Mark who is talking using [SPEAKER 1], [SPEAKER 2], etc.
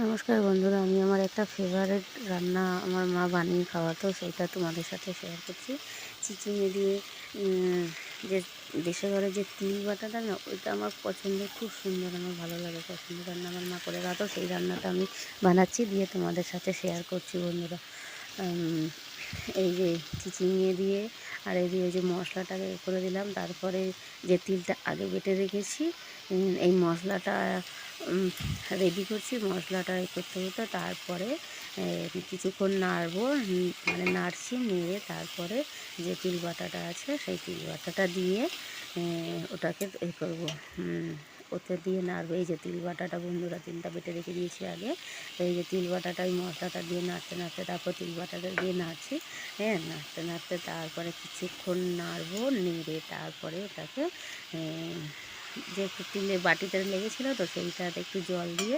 [SPEAKER 1] নমস্কার বন্ধুরা, আমি আমার একটা ফেভারিট রান্না আমার মা বানিয়ে খাওয়াতো, সেইটা তোমাদের সাথে শেয়ার করছি। চিচিঙে দিয়ে যে দেশে ঘরে যে তিল বাটাটা না, ওইটা আমার পছন্দের, খুব সুন্দর, আমার ভালো লাগে, পছন্দের রান্না। আমার মা করে খাওয়াতো, সেই রান্নাটা আমি বানাচ্ছি, দিয়ে তোমাদের সাথে শেয়ার করছি বন্ধুরা। এই যে চিচিঙে দিয়ে আর এই দিয়ে যে মশলাটাকে করে দিলাম, তারপরে যে তিলটা আগে বেটে রেখেছি, এই মশলাটা রেডি করছি। মশলাটা করতে করতে তারপরে কিছুক্ষণ নাড়বো, মানে নাড়ছি, নেড়ে তারপরে যে তিল বাটাটা আছে সেই তিল বাটাটা দিয়ে ওটাকে করবো, ওতে দিয়ে নাড়বো। এই যে তিল বাটাটা বন্ধুরা, তিলটা বেটে রেখে দিয়েছি আগে, এই যে তিল বাটাটা ওই মশলাটা দিয়ে নাড়তে নাড়তে তারপর তিল বাটাটা দিয়ে নাড়ছি। হ্যাঁ, নাড়তে নাড়তে তারপরে কিছুক্ষণ নাড়বো, নেড়ে তারপরে ওটাকে যে একটু তিলে বাটিতে লেগেছিলো তো সেইটাতে একটু জল দিয়ে